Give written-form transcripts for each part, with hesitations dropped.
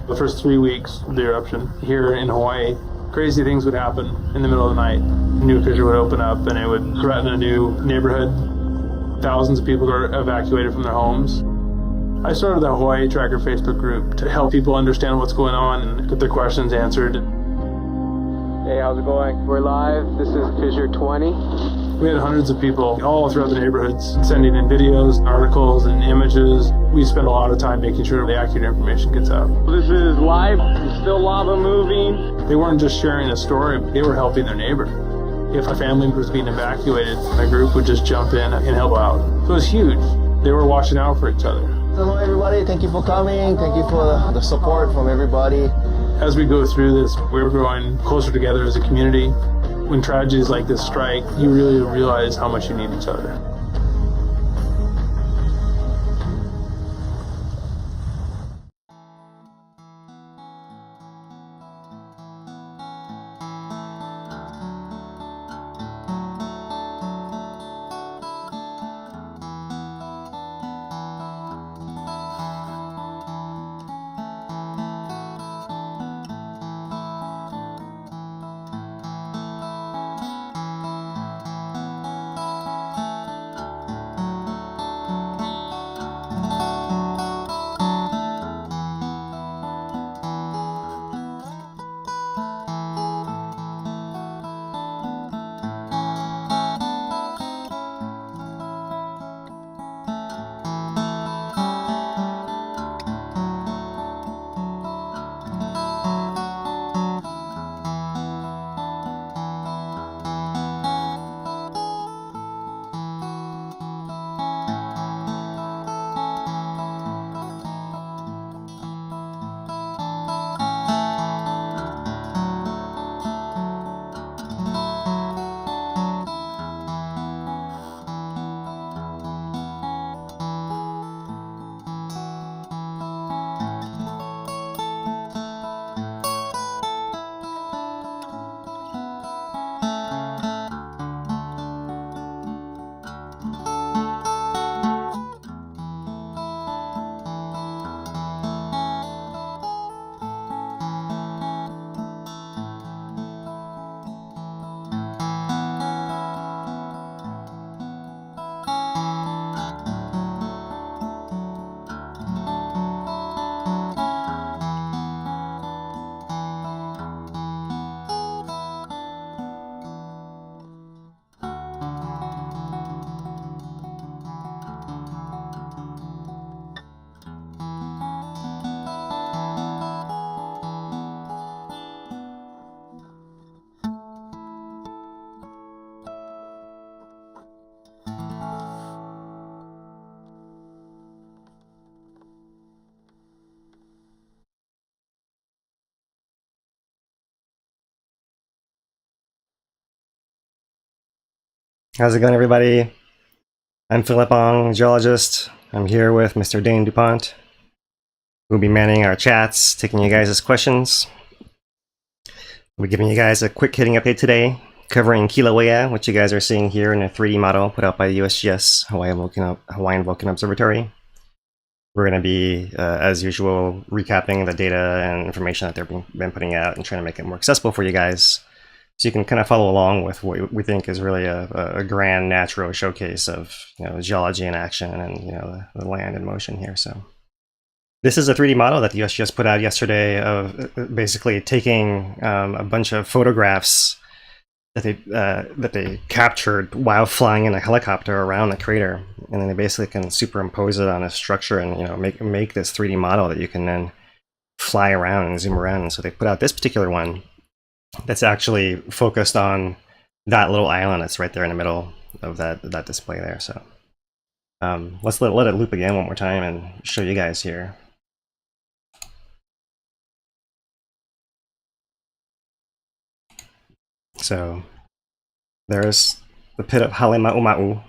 The first 3 weeks of the eruption here in Hawaii, crazy things would happen in the middle of the night. A new fissure would open up and it would threaten a new neighborhood. Thousands of people were evacuated from their homes. I started the Hawaii Tracker Facebook group to help people understand what's going on and get their questions answered. Hey, how's it going? We're live. This is Fissure 20. We had hundreds of people all throughout the neighborhoods sending in videos, articles, and images. We spent a lot of time making sure the accurate information gets out. This is live. Still lava moving. They weren't just sharing a story, they were helping their neighbor. If a family was being evacuated, a group would just jump in and help out. So it was huge. They were watching out for each other. Hello everybody, thank you for coming, thank you for the support from everybody. As we go through this, we're growing closer together as a community. When tragedies like this strike, you really realize how much you need each other. How's it going, everybody? I'm Philip Ong, geologist. I'm here with Mr. Dane DuPont. We'll be manning our chats, taking you guys' questions. We'll be giving you guys a quick hitting update today, covering Kīlauea, which you guys are seeing here in a 3D model put out by the USGS Hawaiian Volcano Observatory. We're going to be, as usual, recapping the data and information that they've been putting out and trying to make it more accessible for you guys, so you can kind of follow along with what we think is really a grand natural showcase of geology in action and the land in motion here. So this is a 3D model that the USGS put out yesterday of basically taking a bunch of photographs that they captured while flying in a helicopter around the crater, and then they basically can superimpose it on a structure and make this 3D model that you can then fly around and zoom around. And so they put out this particular one that's actually focused on that little island that's right there in the middle of that display there. So let's let it loop again one more time and show you guys here. So there's the pit of Halema'uma'u,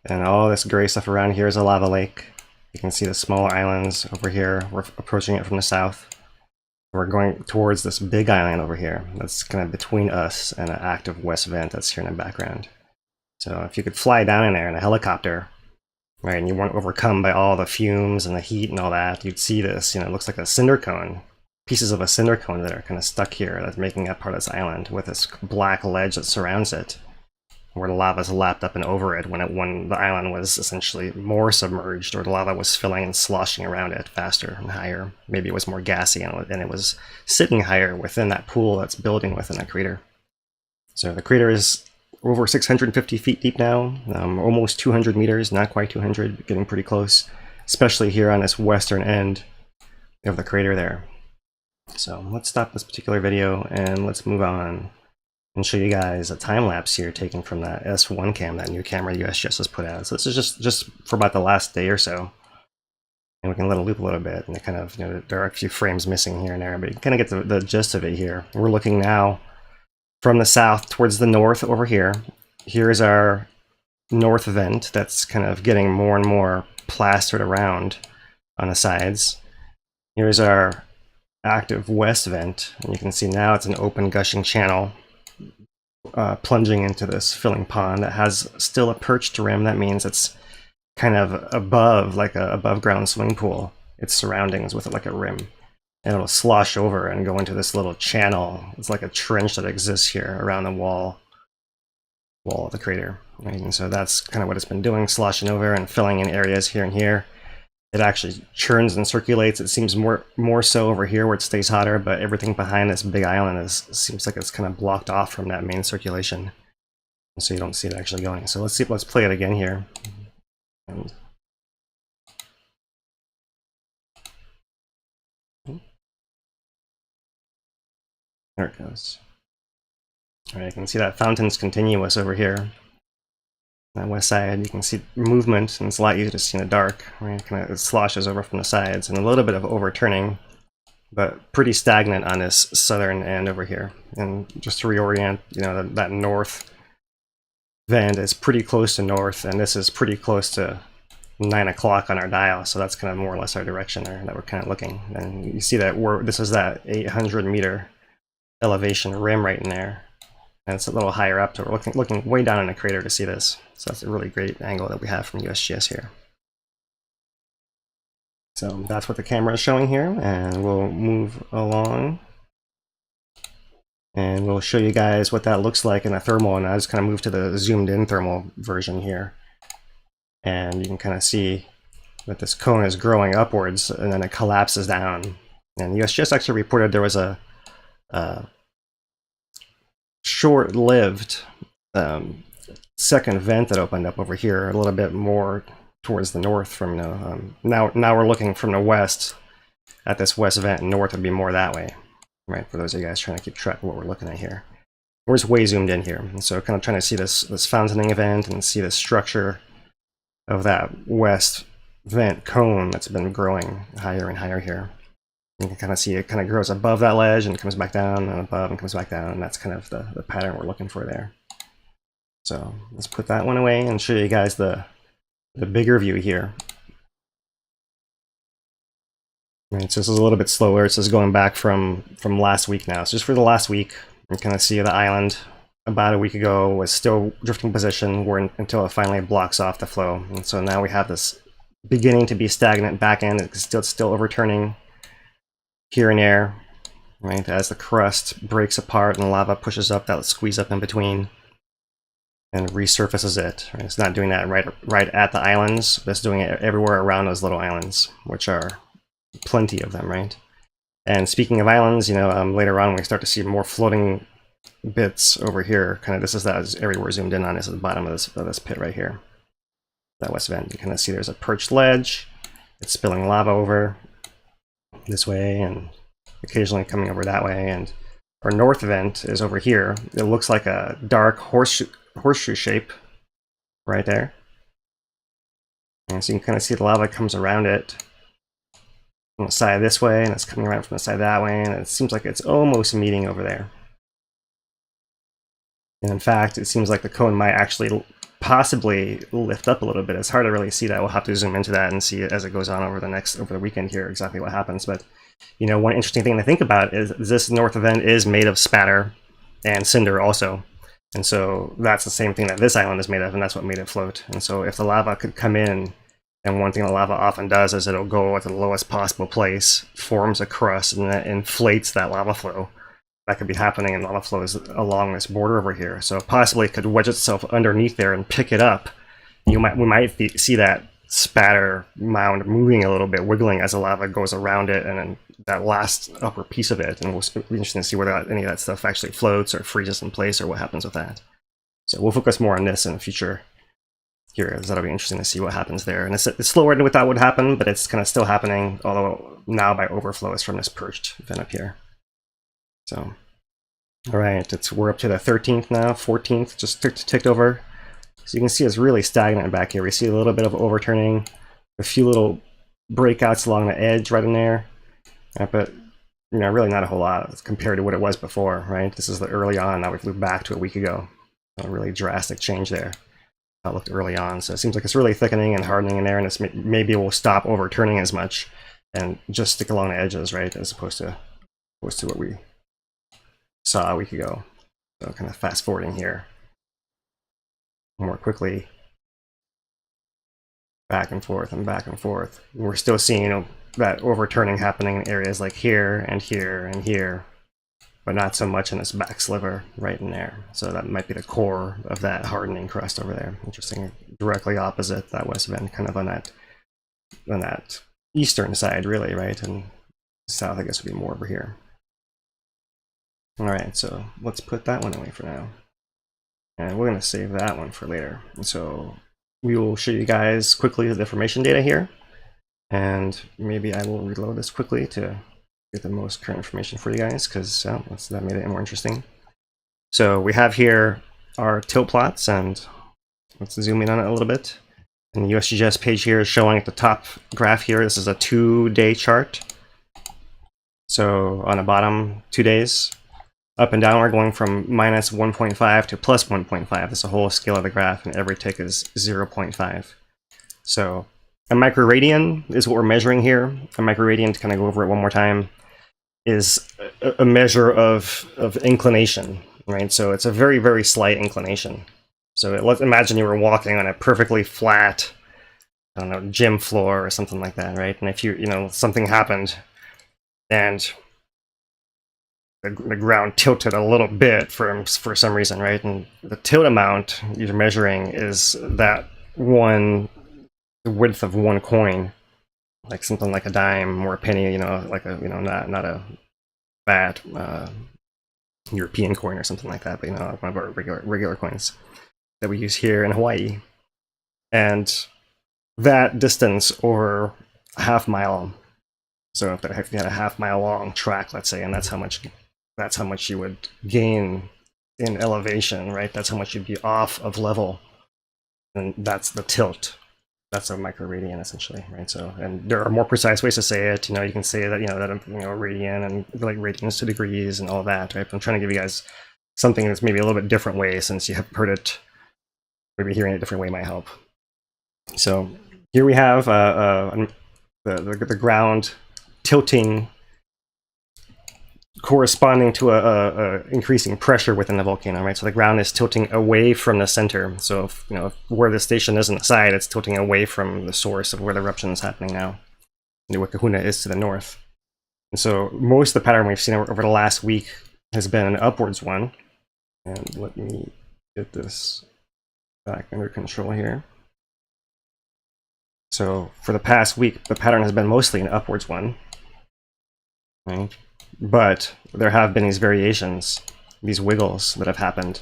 and all this gray stuff around here is a lava lake. You can see the smaller islands over here. We're approaching it from the south. We're going towards this big island over here that's kind of between us and an active west vent that's here in the background. So if you could fly down in there in a helicopter, right, and you weren't overcome by all the fumes and the heat and all that, you'd see this, it looks like a cinder cone pieces of a cinder cone that are kind of stuck here that's making up part of this island with this black ledge that surrounds it, where the lava's lapped up and over it when the island was essentially more submerged, or the lava was filling and sloshing around it faster and higher. Maybe it was more gassy and it was sitting higher within that pool that's building within that crater. So the crater is over 650 feet deep now, almost 200 meters, not quite 200, but getting pretty close, especially here on this western end of the crater there. So let's stop this particular video and let's move on and show you guys a time lapse here taken from that S1 cam, that new camera USGS has put out. So this is just for about the last day or so. And we can let it loop a little bit, and it kind of, there are a few frames missing here and there, but you can kind of get the gist of it here. We're looking now from the south towards the north over here. Here's our north vent that's kind of getting more and more plastered around on the sides. Here's our active west vent, and you can see now it's an open gushing channel plunging into this filling pond that has still a perched rim. That means it's kind of above, like a above ground swimming pool. Its surroundings with it like a rim. And it'll slosh over and go into this little channel. It's like a trench that exists here around the wall of the crater. Right? And so that's kind of what it's been doing, sloshing over and filling in areas here and here. It actually churns and circulates. It seems more so over here where it stays hotter, but everything behind this big island seems like it's kind of blocked off from that main circulation. And so you don't see it actually going. So let's play it again here. And there it goes. All right, you can see that fountain's continuous over here. On that west side, you can see movement, and it's a lot easier to see in the dark. Right? It sloshes over from the sides, and a little bit of overturning, but pretty stagnant on this southern end over here. And just to reorient, that north vent is pretty close to north, and this is pretty close to 9 o'clock on our dial, so that's kind of more or less our direction there that we're kind of looking. And you see that this is that 800 meter elevation rim right in there, and it's a little higher up, so we're looking way down in the crater to see this. So that's a really great angle that we have from USGS here. So that's what the camera is showing here, and we'll move along and we'll show you guys what that looks like in a thermal. And I just kind of moved to the zoomed in thermal version here, and you can kind of see that this cone is growing upwards and then it collapses down. And USGS actually reported there was a short-lived second vent that opened up over here a little bit more towards the north from now we're looking from the west at this west vent, and north would be more that way, right? For those of you guys trying to keep track of what we're looking at here. We're just way zoomed in here, and so kind of trying to see this fountaining event and see the structure of that west vent cone that's been growing higher and higher here. You can kind of see it kind of grows above that ledge and comes back down and above and comes back down, and that's kind of the pattern we're looking for there. So let's put that one away and show you guys the bigger view here. Right, so this is a little bit slower. This is going back from last week now. So just for the last week, you kind of see the island about a week ago was still drifting position until it finally blocks off the flow. And so now we have this beginning to be stagnant back end. It's still overturning here and there, right? As the crust breaks apart and lava pushes up, that'll squeeze up in between and resurfaces it. Right? It's not doing that right at the islands, but it's doing it everywhere around those little islands, which are plenty of them, right? And speaking of islands, later on we start to see more floating bits over here. Kind of this is everywhere zoomed in on. This is the bottom of this pit right here, that west vent. You kind of see there's a perched ledge. It's spilling lava over this way and occasionally coming over that way. And our north vent is over here. It looks like a dark horseshoe shape right there. And so you can kind of see the lava comes around it from the side this way, and it's coming around from the side that way, and it seems like it's almost meeting over there. And in fact, it seems like the cone might actually possibly lift up a little bit. It's hard to really see that. We'll have to zoom into that and see it as it goes on over the weekend here exactly what happens. But one interesting thing to think about is this north vent is made of spatter and cinder also. And so that's the same thing that this island is made of, and that's what made it float. And so if the lava could come in And one thing the lava often does is it'll go at the lowest possible place, forms a crust, and then inflates that lava flow. That could be happening in lava flows along this border over here. So possibly it could wedge itself underneath there and pick it up. We might see that spatter mound moving a little bit, wiggling as the lava goes around it, and then that last upper piece of it. And we'll be interested to see whether any of that stuff actually floats or freezes in place or what happens with that. So we'll focus more on this in the future here, as that'll be interesting to see what happens there. And it's slower than we thought would happen, but it's kind of still happening, although now by overflows from this perched vent up here. So, all right, we're up to the 13th now, 14th, just ticked over. So you can see it's really stagnant back here. We see a little bit of overturning, a few little breakouts along the edge right in there, but really not a whole lot compared to what it was before, right? This is the early on. Now we've moved back to a week ago. A really drastic change there. That looked early on, so it seems like it's really thickening and hardening in there, and it's maybe it will stop overturning as much and just stick along the edges, right, as opposed to what we saw a week ago. So kind of fast forwarding here more quickly, back and forth and back and forth. We're still seeing that overturning happening in areas like here and here and here, but not so much in this back sliver right in there. So that might be the core of that hardening crust over there. Interesting, directly opposite that west vent, kind of on that eastern side, really, right? And south, I guess, would be more over here. All right, so let's put that one away for now. And we're gonna save that one for later. And so we will show you guys quickly the deformation data here. And maybe I will reload this quickly to get the most current information for you guys, because that made it more interesting. So we have here our tilt plots, and let's zoom in on it a little bit. And the USGS page here is showing at the top graph here, this is a 2-day chart. So on the bottom 2 days, up and down, we're going from minus 1.5 to plus 1.5. That's the whole scale of the graph, and every tick is 0.5. So a microradian is what we're measuring here. A microradian, to kind of go over it one more time, is a measure of inclination, right? So it's a very, very slight inclination. So let's imagine you were walking on a perfectly flat, I don't know, gym floor or something like that, right? And if something happened and the ground tilted a little bit for some reason, right? And the tilt amount you're measuring is that the width of one coin, like something like a dime or a penny, like a, not a fat European coin or something like that, but one of our regular coins that we use here in Hawaii. And that distance over a half-mile, so if you had a half-mile long track, let's say, and that's how much you would gain in elevation, right? That's how much you'd be off of level, and that's the tilt. That's a microradian, essentially, right? So, and there are more precise ways to say it. You can say that, that a radian and like radians to degrees and all that, right? But I'm trying to give you guys something that's maybe a little bit different way, since you have heard it. Maybe hearing it a different way might help. So here we have the ground tilting, corresponding to a increasing pressure within the volcano, right? So the ground is tilting away from the center. So if, where the station is on the side, it's tilting away from the source of where the eruption is happening now. And the Kahuna is to the north. And so most of the pattern we've seen over the last week has been an upwards one. And let me get this back under control here. So for the past week, the pattern has been mostly an upwards one, right? But there have been these variations, these wiggles that have happened,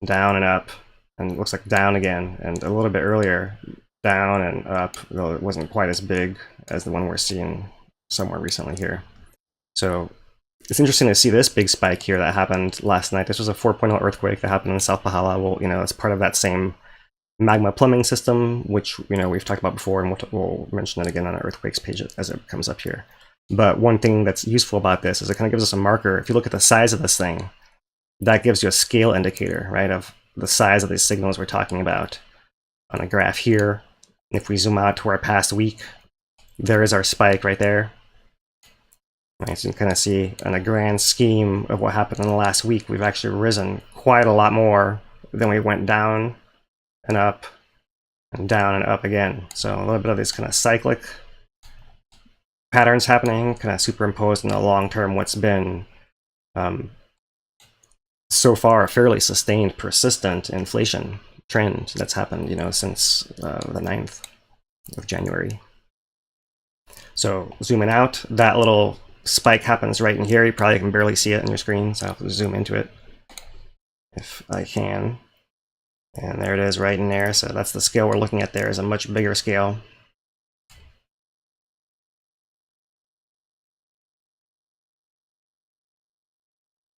down and up, and it looks like down again, and a little bit earlier, down and up, though it wasn't quite as big as the one we're seeing somewhere recently here. So it's interesting to see this big spike here that happened last night. This was a 4.0 earthquake that happened in South Pahala. Well, it's part of that same magma plumbing system, which we've talked about before, and we'll mention it again on our earthquakes page as it comes up here. But one thing that's useful about this is it kind of gives us a marker. If you look at the size of this thing, that gives you a scale indicator, right, of the size of these signals we're talking about on a graph here. If we zoom out to our past week, there is our spike right there. Right, so you can kind of see in a grand scheme of what happened in the last week, we've actually risen quite a lot more than we went down and up and down and up again. So a little bit of this kind of cyclic patterns happening, kind of superimposed in the long term what's been so far a fairly sustained, persistent inflation trend that's happened, since the 9th of January. So zooming out, that little spike happens right in here. You probably can barely see it on your screen, so I'll have to zoom into it if I can. And there it is right in there. So that's the scale we're looking at there, is a much bigger scale.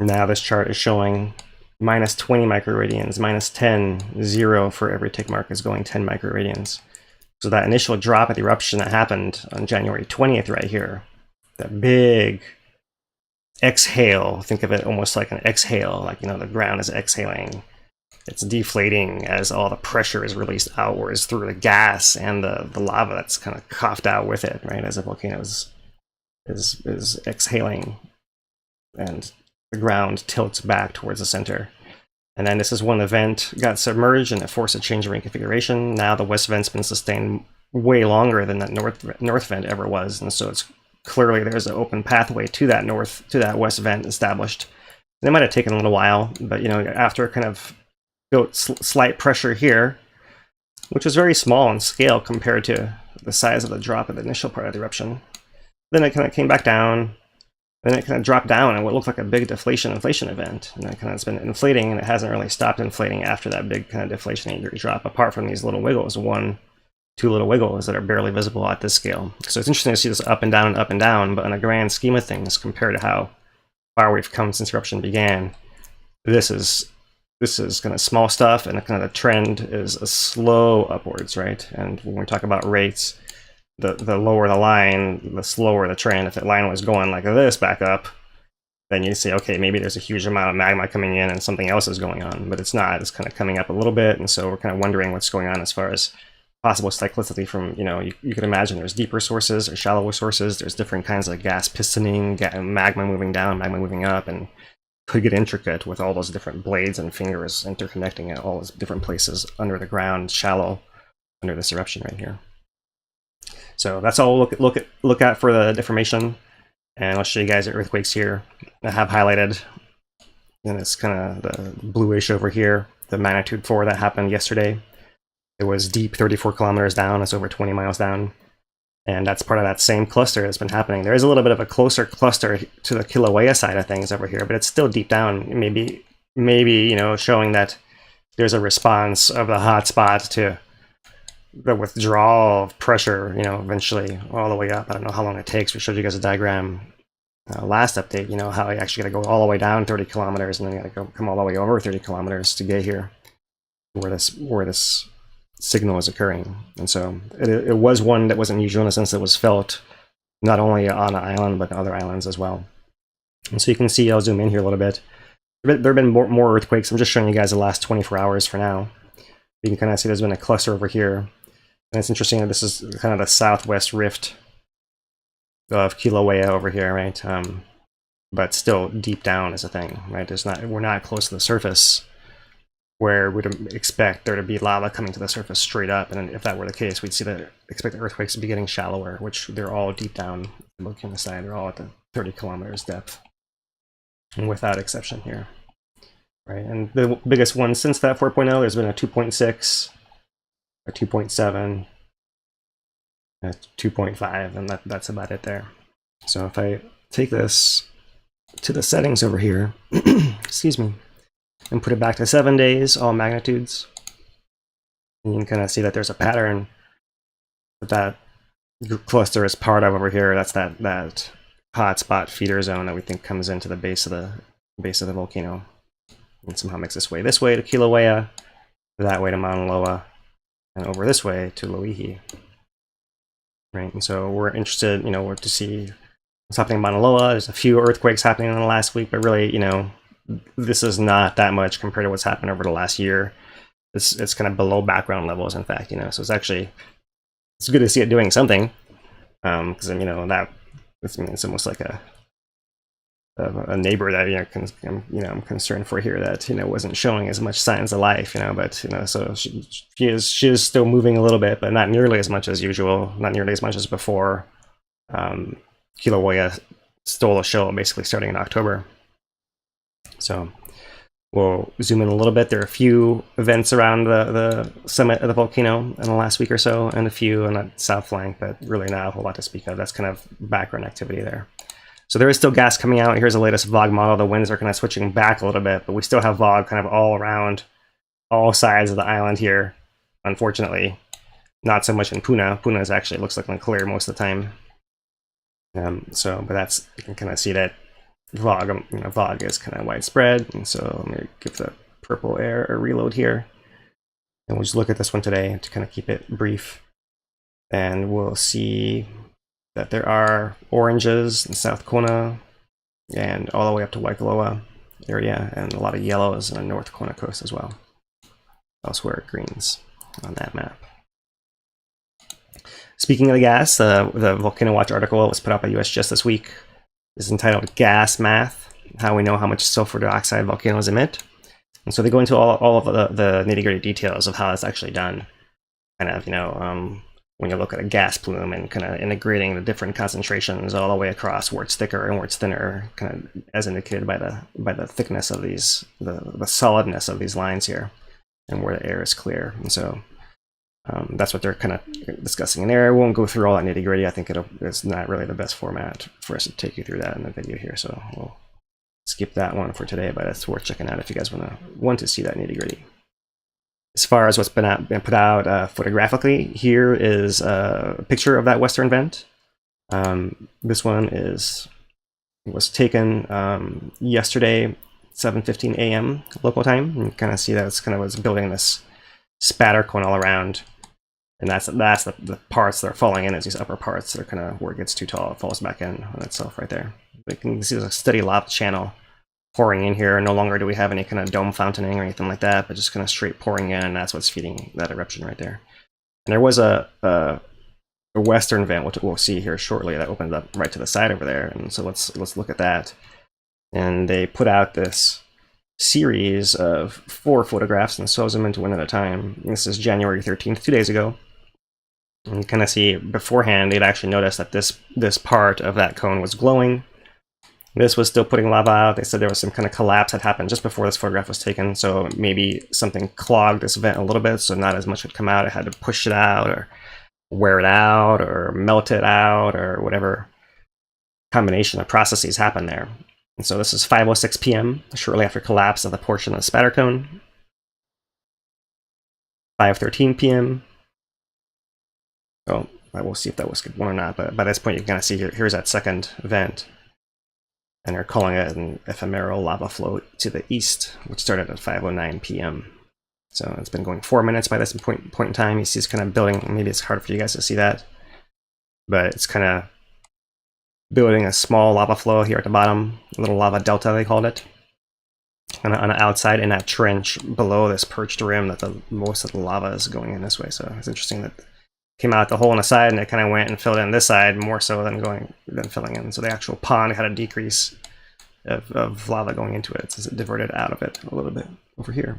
Now this chart is showing minus 20 microradians, minus 10, 0 for every tick mark is going 10 microradians. So that initial drop at the eruption that happened on January 20th right here, that big exhale, think of it almost like an exhale, like, the ground is exhaling. It's deflating as all the pressure is released outwards through the gas and the lava that's kind of coughed out with it, right, as the volcano is exhaling, and the ground tilts back towards the center. And then this is when the vent got submerged and it forced a change in reconfiguration. Now the west vent's been sustained way longer than that north vent ever was, and so it's clearly there's an open pathway to that west vent established. And it might have taken a little while, but after kind of built slight pressure here, which was very small in scale compared to the size of the drop at the initial part of the eruption, then it kind of came back down. Then it kind of dropped down in what looked like a big inflation event. And it kind of has been inflating, and it hasn't really stopped inflating after that big kind of deflationary drop, apart from these little wiggles, 1-2 little wiggles that are barely visible at this scale. So it's interesting to see this up and down, but in a grand scheme of things, compared to how far we've come since eruption began, this is kind of small stuff, and kind of the trend is a slow upwards, right? And when we talk about rates, the lower the line, the slower the trend. If that line was going like this back up, then you say, okay, maybe there's a huge amount of magma coming in and something else is going on, but it's not. It's kind of coming up a little bit, and so we're kind of wondering what's going on as far as possible cyclicity from, you can imagine there's deeper sources or shallower sources. There's different kinds of gas pistoning, magma moving down, magma moving up, and could get intricate with all those different blades and fingers interconnecting at all those different places under the ground, shallow, under this eruption right here. So that's all we'll look at for the deformation, and I'll show you guys the earthquakes here. I have highlighted, and it's kind of the bluish over here, the magnitude 4 that happened yesterday. It was deep, 34 kilometers down. It's over 20 miles down, and that's part of that same cluster that's been happening. There is a little bit of a closer cluster to the Kīlauea side of things over here, but it's still deep down. Maybe showing that there's a response of the hot spot to the withdrawal of pressure, eventually all the way up. I don't know how long it takes. We showed you guys a diagram last update, how you actually got to go all the way down 30 kilometers and then you got to come all the way over 30 kilometers to get here where this signal is occurring. And so it was one that was unusual in the sense that it was felt not only on the island but other islands as well. And so you can see, I'll zoom in here a little bit. There have been more earthquakes. I'm just showing you guys the last 24 hours for now. You can kind of see there's been a cluster over here. And it's interesting that this is kind of the southwest rift of Kīlauea over here, right? But still deep down is a thing, right? We're not close to the surface where we'd expect there to be lava coming to the surface straight up. And if that were the case, we'd expect the earthquakes to be getting shallower, which they're all deep down. Look on the side, they're all at the 30 kilometers depth, and without exception here, right? And the biggest one since that 4.0, there's been a 2.6. A 2.7, a 2.5, and that's about it there. So if I take this to the settings over here, excuse me, and put it back to 7 days, all magnitudes, you can kind of see that there's a pattern that cluster is part of over here. That's that hotspot feeder zone that we think comes into the base of the volcano and somehow makes its way this way to Kīlauea, that way to Mauna Loa, and over this way to Loihi, right? And so we're interested, to see what's happening in Mauna Loa. There's a few earthquakes happening in the last week, but really, this is not that much compared to what's happened over the last year. It's kind of below background levels, in fact, so it's good to see it doing something, because it's almost like a neighbor that I'm concerned for here that wasn't showing as much signs of life, but so she is still moving a little bit, but not nearly as much as usual, not nearly as much as before. Kīlauea stole a show basically starting in October. So we'll zoom in a little bit. There are a few events around the summit of the volcano in the last week or so, and a few on the south flank, but really not a whole lot to speak of. That's kind of background activity there. So there is still gas coming out. Here's the latest VOG model. The winds are kind of switching back a little bit, but we still have VOG kind of all around all sides of the island here, unfortunately. Not so much in Puna. Puna is actually looks like clear most of the time. But that's, you can kind of see that VOG, VOG is kind of widespread. And so let me give the purple air a reload here. And we'll just look at this one today to kind of keep it brief. And we'll see that there are oranges in South Kona and all the way up to Waikoloa area, and a lot of yellows on the North Kona coast as well. Elsewhere, greens on that map. Speaking of the gas, the Volcano Watch article was put out by USGS this week. It's entitled Gas Math, How We Know How Much Sulfur Dioxide Volcanoes Emit. And so they go into all of the nitty-gritty details of how it's actually done. Kind of, when you look at a gas plume and kind of integrating the different concentrations all the way across where it's thicker and where it's thinner, kind of as indicated by the thickness of these, the solidness of these lines here, and where the air is clear. And so that's what they're kind of discussing in there. I won't go through all that nitty gritty. I think it's not really the best format for us to take you through that in the video here. So we'll skip that one for today, but it's worth checking out if you guys want to see that nitty gritty. As far as what's been put out photographically, here is a picture of that western vent. This one was taken yesterday, 7:15 a.m. local time. You can kind of see that it's kind of was building this spatter cone all around, and that's the parts that are falling in, is these upper parts that are kind of where it gets too tall, it falls back in on itself right there. But you can see there's a steady lava channel pouring in here. No longer do we have any kind of dome fountaining or anything like that, but just kind of straight pouring in, and that's what's feeding that eruption right there. And there was a western vent, which we'll see here shortly, that opened up right to the side over there. And so let's look at that. And they put out this series of 4 photographs, and so I'll zoom into one at a time. This is January 13th, 2 days ago. And you kind of see beforehand, they'd actually noticed that this part of that cone was glowing. This was still putting lava out. They said there was some kind of collapse that happened just before this photograph was taken, so maybe something clogged this vent a little bit, so not as much would come out. It had to push it out, or wear it out, or melt it out, or whatever combination of processes happened there. And so this is 5:06 p.m., shortly after collapse of the portion of the spatter cone. 5:13 p.m. Oh, I will see if that was good one or not, but by this point you can kind of see here's that second vent. And they're calling it an ephemeral lava flow to the east, which started at 5:09 p.m. So it's been going 4 minutes by this point in time. You see it's kind of building. Maybe it's hard for you guys to see that, but it's kind of building a small lava flow here at the bottom, a little lava delta they called it, on the outside in that trench below this perched rim that most of the lava is going in this way. So it's interesting that it came out the hole on the side and it kind of went and filled in this side more so than filling in. So the actual pond had a decrease of lava going into it, since it diverted out of it a little bit over here.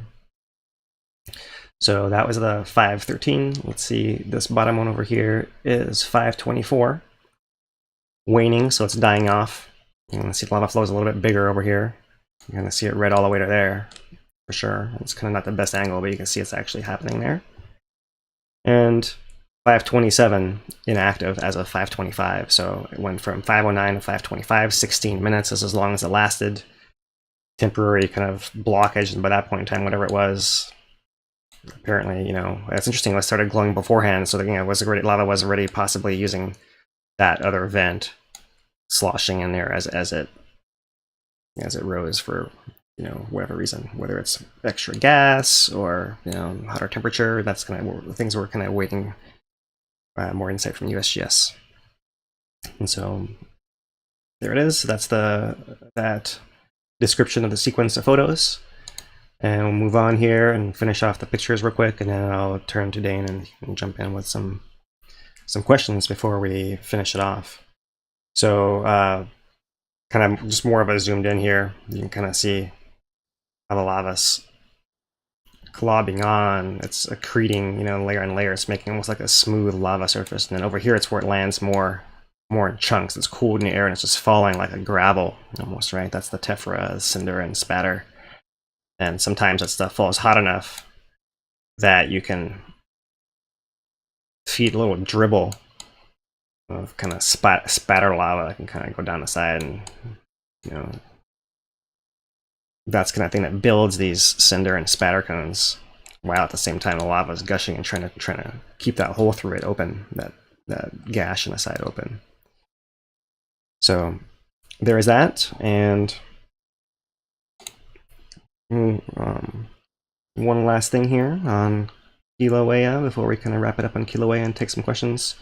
So that was the 5:13. Let's see, this bottom one over here is 5:24. Waning, so it's dying off. You can see the lava flow is a little bit bigger over here. You're going to see it red all the way to there, for sure. It's kind of not the best angle, but you can see it's actually happening there. And 5:27 inactive as of 5:25. So it went from 5:09 to 5:25, 16 minutes is as long as it lasted. Temporary kind of blockage, and by that point in time, whatever it was, apparently, that's interesting. It started glowing beforehand, so lava was already possibly using that other vent, sloshing in there as it rose for whatever reason, whether it's extra gas or hotter temperature. That's kind of things we're kind of waiting more insight from USGS. And so there it is. That's that description of the sequence of photos. And we'll move on here and finish off the pictures real quick, and then I'll turn to Dane and jump in with some questions before we finish it off. So kind of just more of a zoomed in here. You can kind of see how the lava's globbing on. It's accreting, you know, layer on layer. It's making almost like a smooth lava surface. And then over here, it's where it lands more in chunks. It's cooled in the air and it's just falling like a gravel almost, right? That's the tephra, cinder, and spatter. And sometimes that stuff falls hot enough that you can feed a little dribble of kind of spatter lava that can kind of go down the side, and you know, that's kind of thing that builds these cinder and spatter cones, while at the same time the lava is gushing and trying to keep that hole through it open, that gash in the side open. So there is that, and one last thing here on Kīlauea before we kind of wrap it up on Kīlauea and take some questions.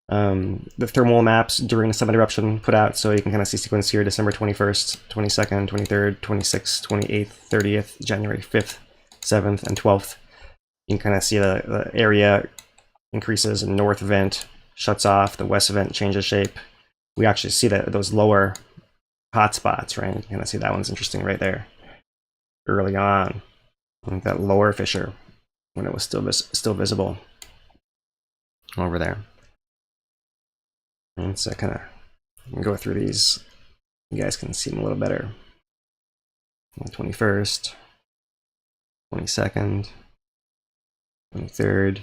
The thermal maps during the summit eruption put out, so you can kind of see sequence here: December 21st, 22nd, 23rd, 26th, 28th, 30th, January 5th, 7th, and 12th. You can kind of see the area increases, and north vent shuts off, the west vent changes shape. We actually see that those lower hot spots, right? You can kind of see that one's interesting right there. Early on, that lower fissure when it was still visible over there. And so kind of go through these. You guys can see them a little better. 21st, 22nd, 23rd,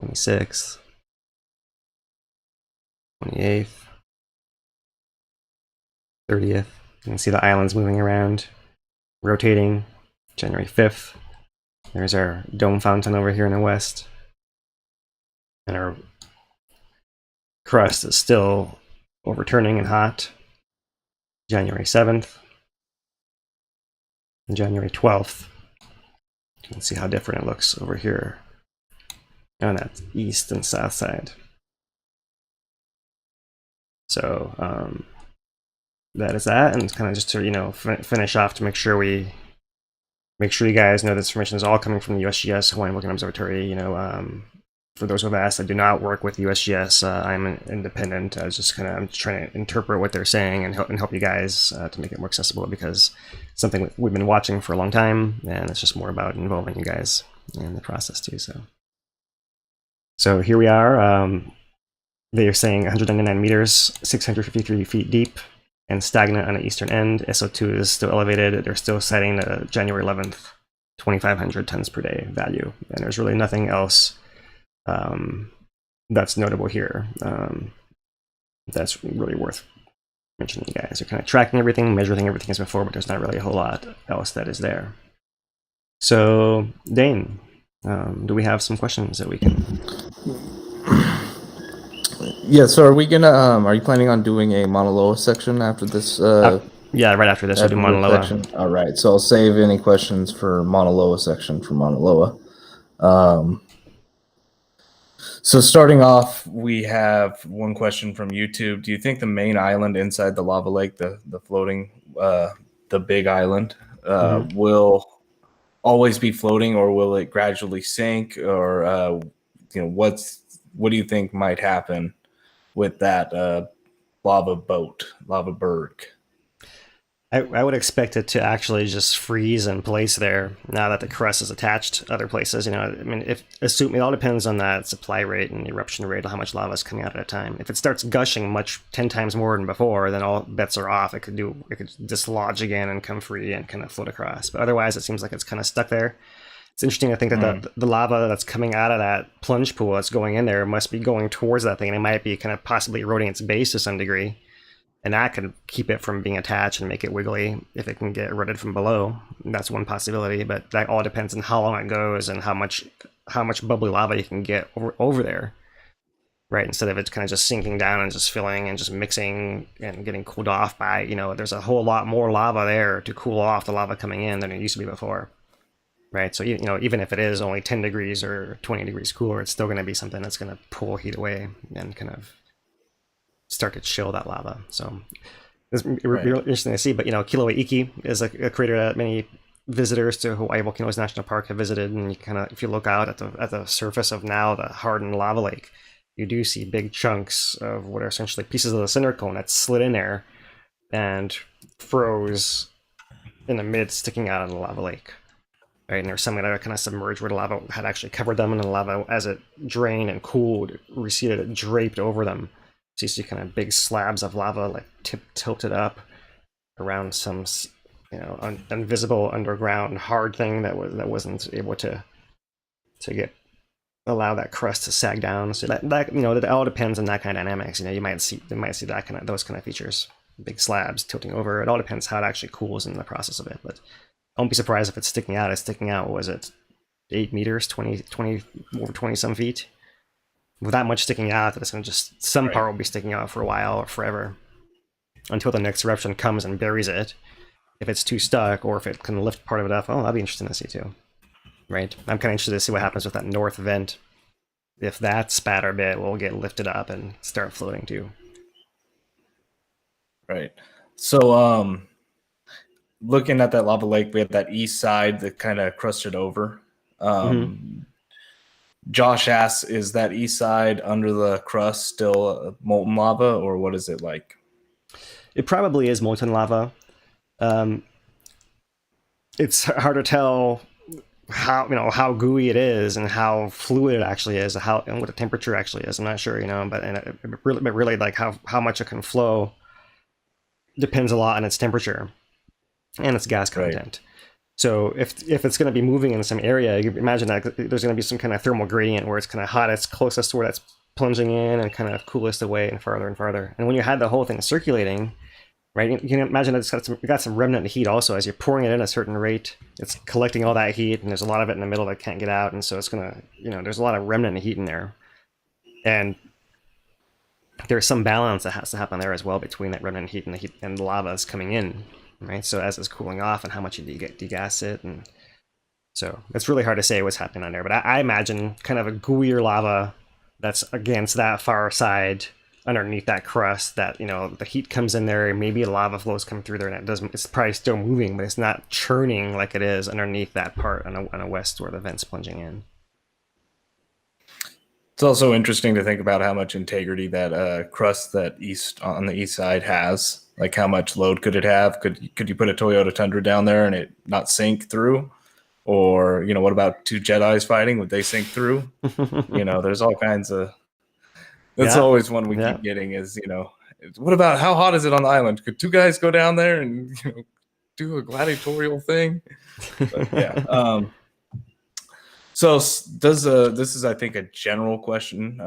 26th, 28th, 30th. You can see the islands moving around, rotating. January 5th. There's our dome fountain over here in the west. And our crust is still overturning and hot. January 7th. And January 12th. You can see how different it looks over here on that east and south side. So that is that, and kind of just to, you know, finish off to make sure you guys know this information is all coming from the USGS Hawaiian Volcano Observatory. You know, for those who have asked, I do not work with USGS. I'm independent. I'm trying to interpret what they're saying and help you guys to make it more accessible, because it's something we've been watching for a long time, and it's just more about involving you guys in the process too. So here we are. They are saying 199 meters, 653 feet deep, and stagnant on the eastern end. SO2 is still elevated. They're still citing the January 11th 2,500 tons per day value, and there's really nothing else that's notable here. That's really worth mentioning. You guys are kind of tracking everything, measuring everything as before, but there's not really a whole lot else that is there. So Dane, do we have some questions that we can? Yeah, so are you planning on doing a Mauna Loa section after this? Yeah, right after this we'll do Mauna Loa. Section? All right, so I'll save any questions for Mauna Loa section for Mauna Loa. So starting off, we have one question from YouTube. Do you think the main island inside the lava lake, the floating, the big island, will always be floating, or will it gradually sink, or what do you think might happen with that lava berg? I would expect it to actually just freeze in place there now that the crust is attached to other places. You know, I mean, it all depends on that supply rate and eruption rate, how much lava is coming out at a time. If it starts gushing 10 times more than before, then all bets are off. It could dislodge again and come free and kind of float across. But otherwise, it seems like it's kind of stuck there. It's interesting to think that the lava that's coming out of that plunge pool that's going in there must be going towards that thing, and it might be kind of possibly eroding its base to some degree. And that could keep it from being attached and make it wiggly if it can get eroded from below. That's one possibility, but that all depends on how long it goes and how much bubbly lava you can get over there, right? Instead of it kind of just sinking down and just filling and just mixing and getting cooled off by, you know, there's a whole lot more lava there to cool off the lava coming in than it used to be before, right? So, you know, even if it is only 10 degrees or 20 degrees cooler, it's still going to be something that's going to pull heat away and kind of start to chill that lava. So it's really interesting to see. But, you know, Kīlauea Iki is a crater that many visitors to Hawaii Volcanoes National Park have visited, and you kind of, if you look out at the surface of now the hardened lava lake, you do see big chunks of what are essentially pieces of the cinder cone that slid in there and froze in the mid, sticking out of the lava lake. Right, and there's some that are kind of submerged where the lava had actually covered them, and the lava, as it drained and cooled, receded, it draped over them. So you see kind of big slabs of lava like tilted up around some, you know, invisible underground hard thing that wasn't able to allow that crust to sag down. So that you know, that all depends on that kind of dynamics. You know, you might see that kind of, those kind of features, big slabs tilting over. It all depends how it actually cools in the process of it, but I won't be surprised if it's sticking out. It's sticking out, was it 8 meters, 20 over 20 some feet? With that much sticking out, that it's going to just, some part will be sticking out for a while or forever until the next eruption comes and buries it. If it's too stuck, or if it can lift part of it up, oh, that'd be interesting to see too. Right? I'm kind of interested to see what happens with that north vent. If that spatter bit will get lifted up and start floating too. Right. So, looking at that lava lake, we have that east side that kind of crusted over. Josh asks, is that east side under the crust still molten lava, or what is it like? It probably is molten lava. It's hard to tell how gooey it is and how fluid it actually is, and what the temperature actually is. I'm not sure, but it really like how much it can flow depends a lot on its temperature and its gas content. Right. So if it's going to be moving in some area, you imagine that there's going to be some kind of thermal gradient where it's kind of hottest closest to where that's plunging in, and kind of coolest away and farther and farther. And when you had the whole thing circulating, right, you can imagine it's got some remnant heat also. As you're pouring it in at a certain rate, it's collecting all that heat, and there's a lot of it in the middle that can't get out, and so it's gonna, there's a lot of remnant heat in there, and there's some balance that has to happen there as well between that remnant heat and the lava is coming in, right? So as it's cooling off, and how much you degas it, and so it's really hard to say what's happening on there. But I imagine kind of a gooier lava that's against that far side, underneath that crust, that the heat comes in there, maybe lava flows come through there, and it's probably still moving, but it's not churning like it is underneath that part on a west where the vent's plunging in. It's also interesting to think about how much integrity that crust that on the east side has. Like, how much load could it have? Could you put a Toyota Tundra down there and it not sink through? Or what about two Jedis fighting? Would they sink through? There's all kinds of. That's always one we keep getting is, what about how hot is it on the island? Could two guys go down there and do a gladiatorial thing? But, yeah. So this is, I think, a general question.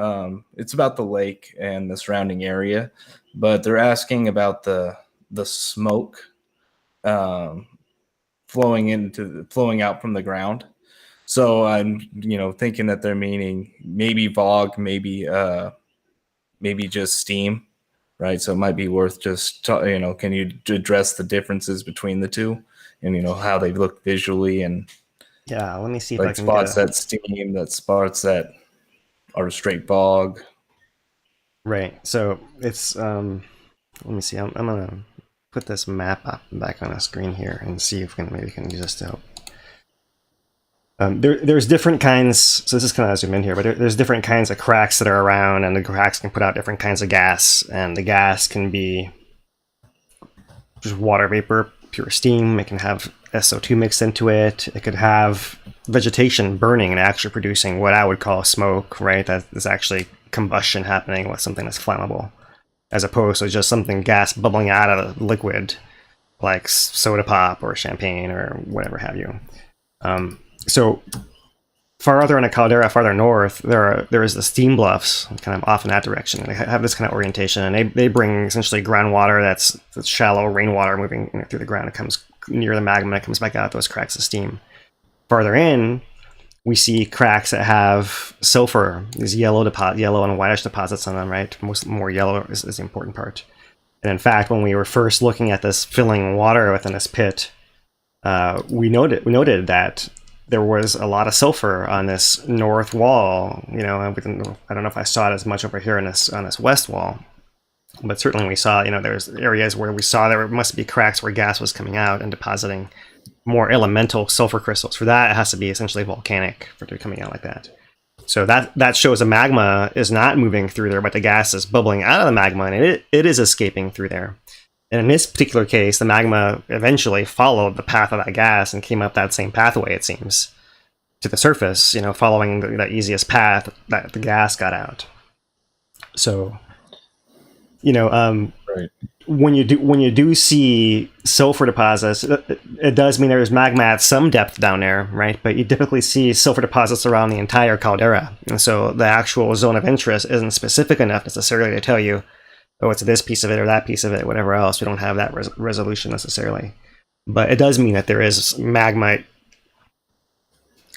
It's about the lake and the surrounding area, but they're asking about the smoke flowing out from the ground. So I'm thinking that they're meaning maybe fog, maybe just steam, right? So it might be worth just, can you address the differences between the two, and how they look visually, and let me see if like I can spots that steam, that spots that are straight fog. Right. So it's let me see. I'm gonna put this map up back on a screen here and see if maybe we can use this to help. There's different kinds, so this is kind of zoom in here, but there's different kinds of cracks that are around, and the cracks can put out different kinds of gas, and the gas can be just water vapor, pure steam. It can have SO2 mixed into it. It could have vegetation burning and actually producing what I would call smoke, right? That is actually combustion happening with something that's flammable, as opposed to just something gas bubbling out of the liquid, like soda pop or champagne or whatever have you. So farther in the caldera, farther north, there is the steam bluffs, kind of off in that direction. And they have this kind of orientation, and they bring essentially groundwater that's shallow rainwater moving through the ground. It comes near the magma, it comes back out those cracks of steam. Farther in, we see cracks that have sulfur, these yellow and whitish deposits on them, right? More yellow is the important part. And in fact, when we were first looking at this filling water within this pit, we noted that there was a lot of sulfur on this north wall. I don't know if I saw it as much over here on this west wall, but certainly we saw, there's areas where we saw there must be cracks where gas was coming out and depositing more elemental sulfur crystals. For that, it has to be essentially volcanic for it to be coming out like that. So that shows the magma is not moving through there, but the gas is bubbling out of the magma, and it is escaping through there. And in this particular case, the magma eventually followed the path of that gas and came up that same pathway, it seems, to the surface, following the easiest path that the gas got out. So, Right. when you do see sulfur deposits, it does mean there's magma at some depth down there, right? But you typically see sulfur deposits around the entire caldera, and so the actual zone of interest isn't specific enough necessarily to tell you, oh, it's this piece of it or that piece of it, whatever else. We don't have that resolution necessarily, but it does mean that there is magma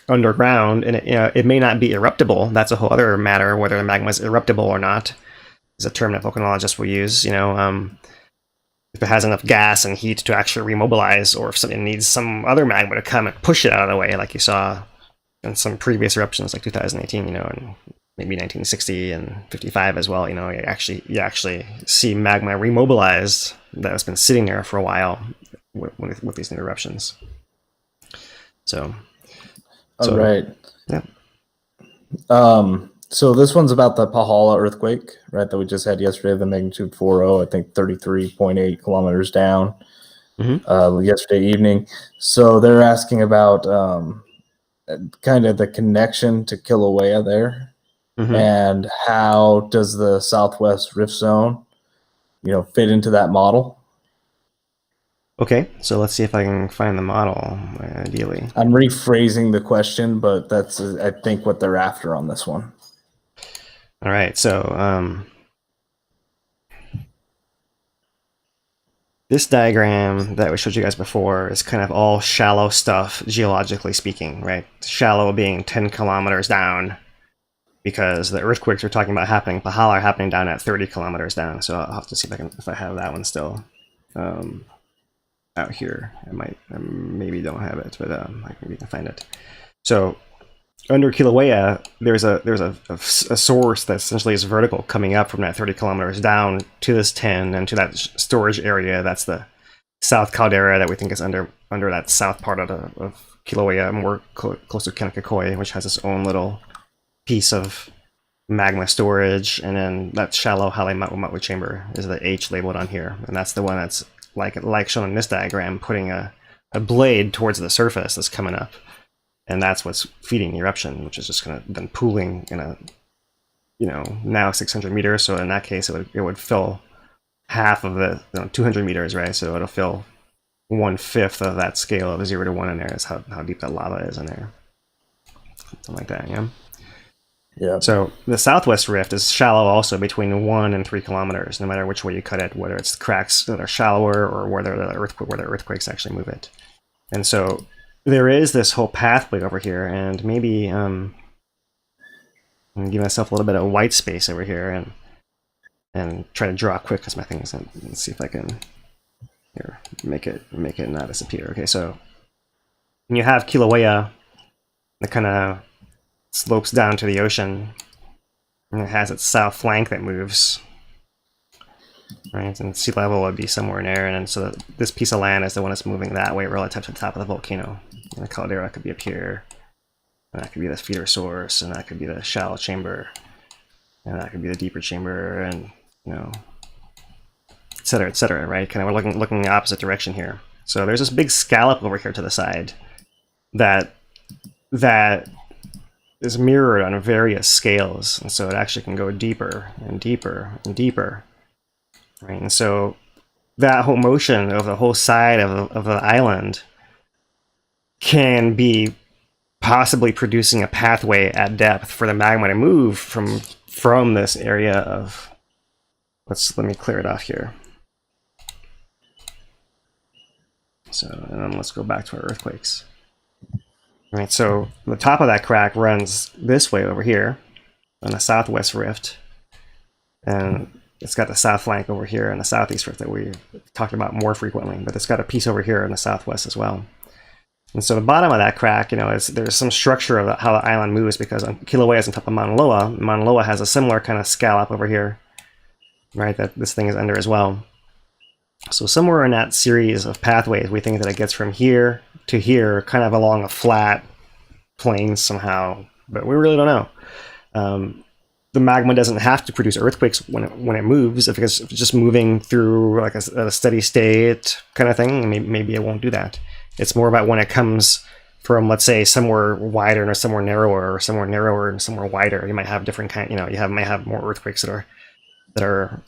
underground, and it may not be eruptible. That's a whole other matter, whether the magma is eruptible or not. Is a term that volcanologists will use. If it has enough gas and heat to actually remobilize, or if something needs some other magma to come and push it out of the way, like you saw in some previous eruptions, like 2018, and maybe 1960 and 55 as well. You actually see magma remobilized that has been sitting there for a while with these new eruptions. So. All right. Yeah. So this one's about the Pahala earthquake, right, that we just had yesterday, the magnitude 4.0, I think 33.8 kilometers down yesterday evening. So they're asking about kind of the connection to Kilauea there, and how does the Southwest Rift Zone, fit into that model? Okay, so let's see if I can find the model, ideally. I'm rephrasing the question, but that's, I think, what they're after on this one. All right, so this diagram that we showed you guys before is kind of all shallow stuff, geologically speaking, right? Shallow being 10 kilometers down, because the earthquakes we're talking about happening in Pahala are happening down at 30 kilometers down. So I'll have to see if I have that one still out here. I maybe don't have it, but maybe I can find it. So under Kīlauea, there's a source that essentially is vertical, coming up from that 30 kilometers down to this 10 and to that storage area. That's the south caldera that we think is under that south part of Kīlauea, more close to Kanakakoi, which has its own little piece of magma storage. And then that shallow Halemaʻumaʻu chamber is the H labeled on here, and that's the one that's like shown in this diagram, putting a blade towards the surface that's coming up. And that's what's feeding the eruption, which is just kind of then pooling in a, now 600 meters. So in that case, it would fill half of the 200 meters, right? So it'll fill 1/5 of that scale of 0 to 1 in there. Is how deep that lava is in there. Something like that, yeah. Yeah. So the Southwest Rift is shallow also, between 1 and 3 kilometers, no matter which way you cut it, whether it's cracks that are shallower or where the earthquakes actually move it. And so there is this whole pathway over here, and maybe I'm give myself a little bit of white space over here and try to draw quick, because my thing is, let's see if I can make it not disappear. Okay, so when you have Kīlauea, it kind of slopes down to the ocean, and it has its south flank that moves, right? And sea level would be somewhere in there, and then so this piece of land is the one that's moving that way relative to the top of the volcano. And the caldera could be up here, and that could be the feeder source, and that could be the shallow chamber, and that could be the deeper chamber, and et cetera, right? Kind of we're looking the opposite direction here. So there's this big scallop over here to the side that is mirrored on various scales, and so it actually can go deeper and deeper and deeper, right? And so that whole motion of the whole side of the island can be possibly producing a pathway at depth for the magma to move from this area of, let me clear it off here. So, and then let's go back to our earthquakes. Right, so the top of that crack runs this way over here on the Southwest Rift, and it's got the south flank over here and the Southeast Rift that we talked about more frequently, but it's got a piece over here in the Southwest as well. And so the bottom of that crack, there's some structure of how the island moves, because Kīlauea is on top of Mauna Loa. Mauna Loa has a similar kind of scallop over here, right, that this thing is under as well. So somewhere in that series of pathways, we think that it gets from here to here, kind of along a flat plane somehow, but we really don't know. The magma doesn't have to produce earthquakes when it moves. If it's just moving through like a steady state kind of thing, maybe it won't do that. It's more about when it comes from, let's say, somewhere wider or somewhere narrower, or somewhere narrower and somewhere wider. You might have different kind. Might have more earthquakes that are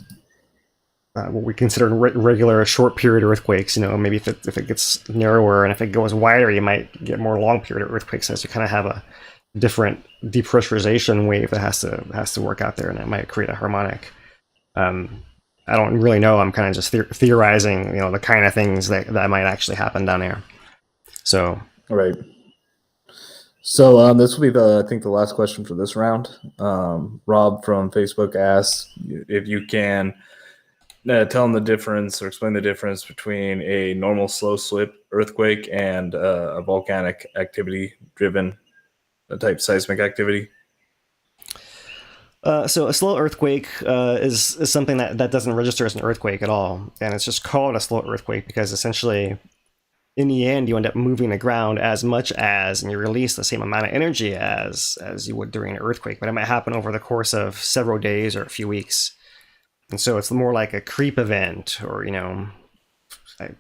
what we consider regular short period earthquakes. Maybe if it gets narrower, and if it goes wider, you might get more long period earthquakes, as you kind of have a different depressurization wave that has to work out there, and it might create a harmonic. I don't really know. I'm kind of just theorizing, the kind of things that might actually happen down there. So, all right. So this will be I think the last question for this round. Rob from Facebook asks if you can tell them the difference or explain the difference between a normal slow slip earthquake and a volcanic activity driven type seismic activity. So a slow earthquake is something that doesn't register as an earthquake at all, and it's just called a slow earthquake because essentially, in the end, you end up moving the ground as much as, and you release the same amount of energy as you would during an earthquake, but it might happen over the course of several days or a few weeks, and so it's more like a creep event, or I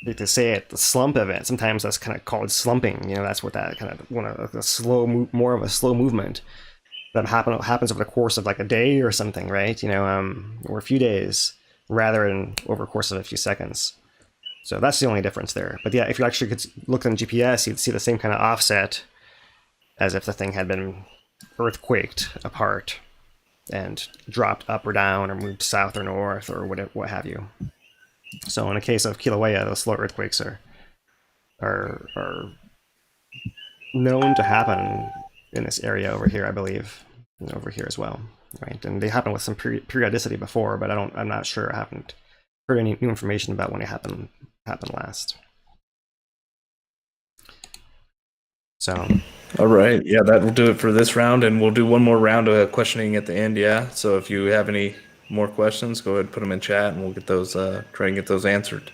like to say it, the slump event. Sometimes that's kind of called slumping. That's what that kind of more of a slow movement that happens over the course of like a day or something, right? Or a few days, rather than over the course of a few seconds. So that's the only difference there. But yeah, if you actually could look on GPS, you'd see the same kind of offset as if the thing had been earthquaked apart and dropped up or down or moved south or north or what have you. So in the case of Kīlauea, those slow earthquakes are known to happen in this area over here, I believe, and over here as well, right? And they happen with some periodicity before, but I'm not sure. I haven't heard any new information about when it happened last. So, all right, yeah, that will do it for this round, and we'll do one more round of questioning at the end. Yeah, so if you have any more questions, go ahead and put them in chat, and we'll get those try and get those answered.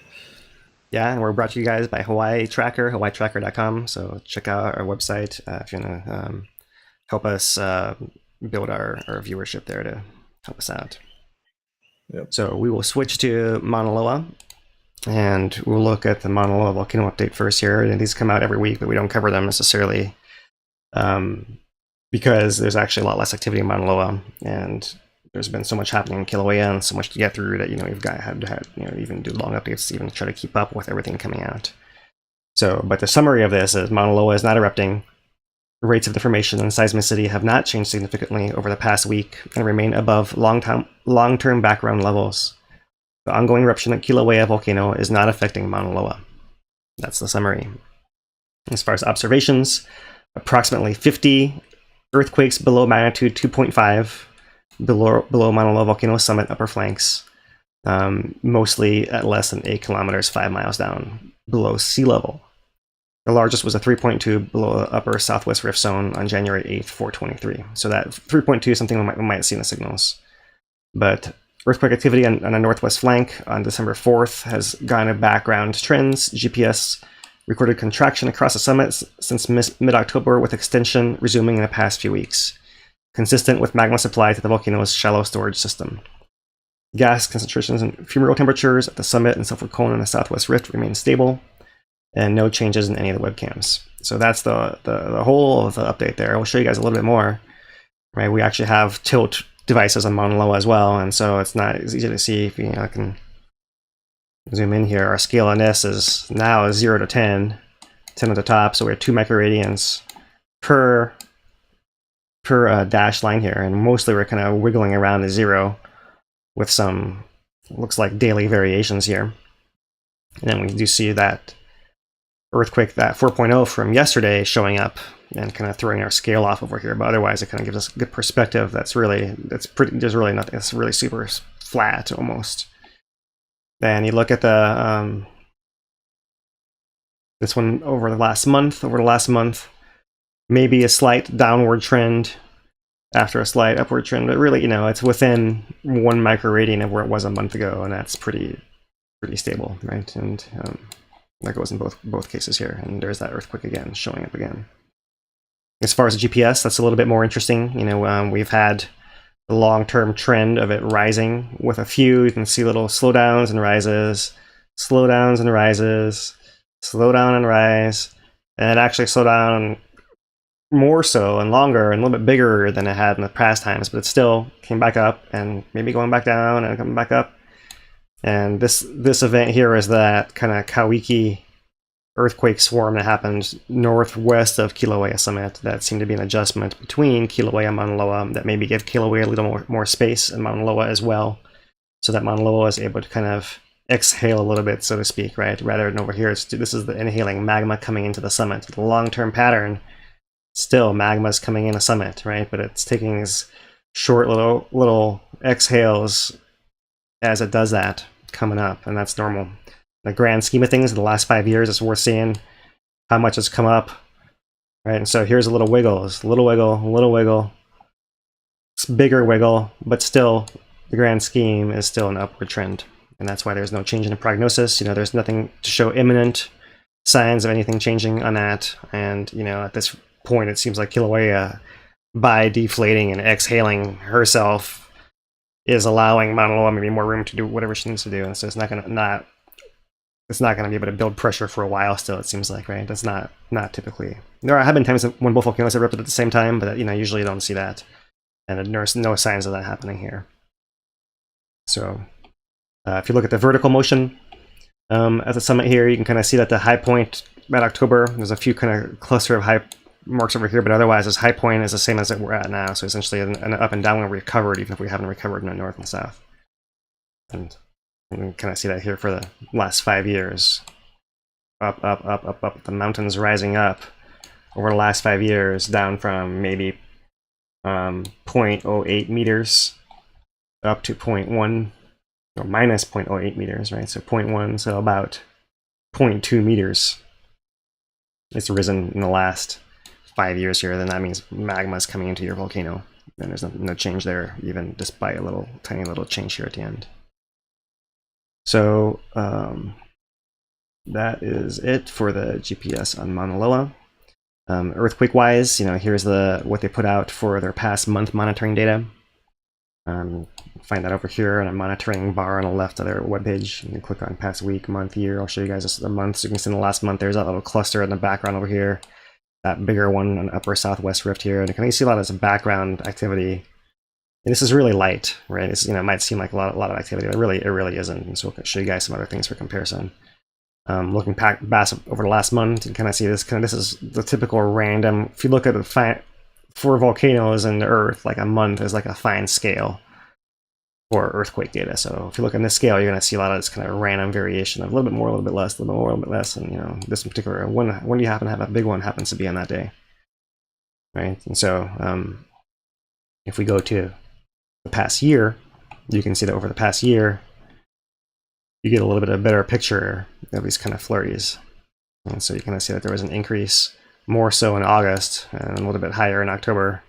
Yeah, and we're brought to you guys by Hawaii Tracker, hawaiitracker.com. So check out our website if you want to help us build our viewership there to help us out. Yep. So we will switch to Mauna Loa, and we'll look at the Mauna Loa volcano update first here. And these come out every week, but we don't cover them necessarily because there's actually a lot less activity in Mauna Loa, and there's been so much happening in Kīlauea and so much to get through that you've had to even do long updates to even try to keep up with everything coming out. So, but the summary of this is Mauna Loa is not erupting. The rates of deformation and seismicity have not changed significantly over the past week and remain above long-term background levels. The ongoing eruption at Kīlauea volcano is not affecting Mauna Loa. That's the summary. As far as observations, approximately 50 earthquakes below magnitude 2.5 below Mauna Loa volcano summit upper flanks, mostly at less than 8 kilometers, 5 miles down below sea level. The largest was a 3.2 below the upper southwest rift zone on January 8th, 423. So that 3.2 is something we might see in the signals. But earthquake activity on the northwest flank on December 4th has gone to background trends. GPS recorded contraction across the summit since mid-October, with extension resuming in the past few weeks, consistent with magma supply to the volcano's shallow storage system. Gas concentrations and fumarole temperatures at the summit and sulfur cone in the southwest rift remain stable, and no changes in any of the webcams. So that's the whole of the update there. I will show you guys a little bit more. Right, we actually have tilt devices on Mauna Loa as well, and so it's not as easy to see. If I can zoom in here, our scale on this is now 0 to 10, 10 at the top, so we have 2 microradians per dash line here, and mostly we're kind of wiggling around the 0 with some, looks like daily variations here. And then we do see that earthquake, that 4.0 from yesterday, showing up and kind of throwing our scale off over here, but otherwise it kind of gives us a good perspective. There's really nothing, it's really super flat almost. Then you look at the this one over the last month, maybe a slight downward trend after a slight upward trend, but really, it's within 1 microradian of where it was a month ago, and that's pretty stable, right? And that goes in both cases here, and there's that earthquake again showing up again. As far as the GPS, that's a little bit more interesting. We've had the long-term trend of it rising with a few. You can see little slowdowns and rises, slowdowns and rises, slow down and rise, and it actually slowed down more so and longer and a little bit bigger than it had in the past times, but it still came back up and maybe going back down and coming back up. And this event here is that kind of Kawiki earthquake swarm that happened northwest of Kīlauea summit that seemed to be an adjustment between Kīlauea and Mauna Loa that maybe give Kīlauea a little more space and Mauna Loa as well, so that Mauna Loa is able to kind of exhale a little bit, so to speak, right? Rather than over here, this is the inhaling magma coming into the summit. The long-term pattern, still magma is coming in a summit, right? But it's taking these short little exhales as it does that coming up, and that's normal. The grand scheme of things, in the last 5 years, it's worth seeing how much has come up, right? And so here's a little wiggle, it's a little wiggle, it's bigger wiggle, but still the grand scheme is still an upward trend. And that's why there's no change in the prognosis. There's nothing to show imminent signs of anything changing on that. And, at this point, it seems like Kīlauea, by deflating and exhaling herself, is allowing Mauna Loa maybe more room to do whatever she needs to do. And so it's not going to be able to build pressure for a while still, it seems like, right? That's not typically. There have been times when both volcanoes erupted at the same time, but, usually you don't see that. And there's no signs of that happening here. So if you look at the vertical motion at the summit here, you can kind of see that the high point at October, there's a few kind of cluster of high marks over here, but otherwise this high point is the same as we're at now. So essentially an up and down when we recovered, even if we haven't recovered in the north and south. And you can kind of see that here for the last 5 years. Up, up, up, up, up. The mountains rising up over the last 5 years, down from maybe 0.08 meters up to 0.1 or minus 0.08 meters, right? So 0.1, so about 0.2 meters. It's risen in the last 5 years here. Then that means magma is coming into your volcano. And there's no change there, even despite a tiny little change here at the end. So that is it for the GPS on Mauna Loa. Earthquake-wise, here's what they put out for their past month monitoring data. Find that over here on a monitoring bar on the left of their webpage. You can click on past week, month, year. I'll show you guys the month. So you can see in the last month, there's that little cluster in the background over here. That bigger one on the upper southwest rift here. And you can see a lot of this background activity. And this is really light, right? It's, it might seem like a lot of activity, but it really isn't. And so I'll show you guys some other things for comparison. Looking back over the last month, you can kind of see this. This is the typical random. If you look at for volcanoes in the Earth, like a month is like a fine scale for earthquake data. So if you look on this scale, you're going to see a lot of this kind of random variation of a little bit more, a little bit less, a little bit more, a little bit less. And this particular one, when you happen to have a big one, happens to be on that day, right? And so if we go to the past year, you can see that over the past year, you get a little bit of a better picture of these kind of flurries. And so you kind of see that there was an increase more so in August and a little bit higher in October,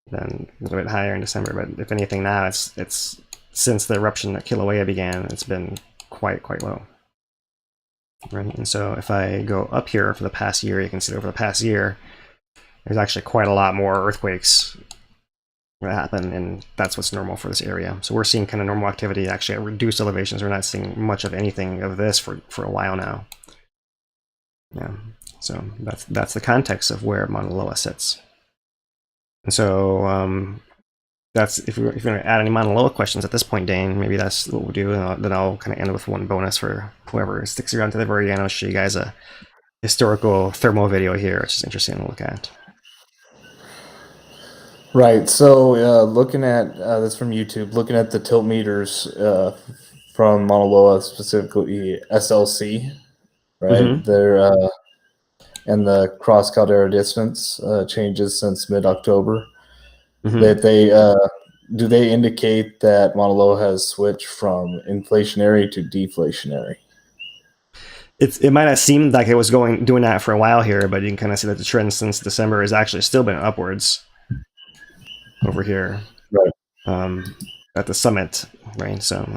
then a little bit higher in December. But if anything now, it's since the eruption at Kīlauea began, it's been quite low. Right? And so if I go up here for the past year, you can see that over the past year, there's actually quite a lot more earthquakes that happen, and that's what's normal for this area. So we're seeing kind of normal activity actually at reduced elevations. We're not seeing much of anything of this for a while now. Yeah, so that's the context of where Mauna Loa sits. And so that's if you're going to add any Mauna Loa questions at this point, Dane, maybe that's what we'll do. And then I'll kind of end with one bonus for whoever sticks around to the very end. I'll show you guys a historical thermal video here, which is interesting to look at. Right. So looking at that's from YouTube, looking at the tilt meters from Mauna Loa, specifically SLC, right? Mm-hmm. They're and the cross caldera distance changes since mid-October. Mm-hmm. That they do they indicate that Mauna Loa has switched from inflationary to deflationary? It might have seemed like it was doing that for a while here, but you can kind of see that the trend since December has actually still been upwards over here, right? At the summit, right? So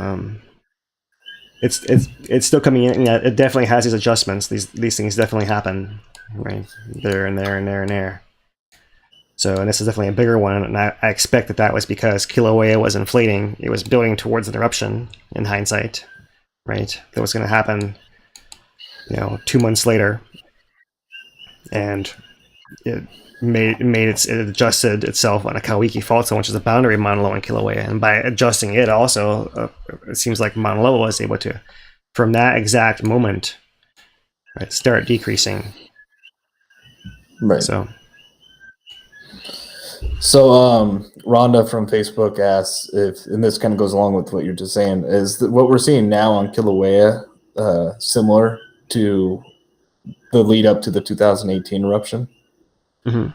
it's still coming in. Yeah, it definitely has these adjustments. These things definitely happen, right? There and there and there and there. So, and this is definitely a bigger one, and I expect that was because Kīlauea was inflating. It was building towards an eruption, in hindsight, right? That was going to happen, 2 months later, and it adjusted itself on a Kauiki fault zone, which is the boundary of Mauna Loa and Kīlauea, and by adjusting it also, it seems like Mauna Loa was able to, from that exact moment, right, start decreasing. Right. So, Rhonda from Facebook asks if, and this kind of goes along with what you're just saying, is that what we're seeing now on Kīlauea similar to the lead up to the 2018 eruption? mm-hmm.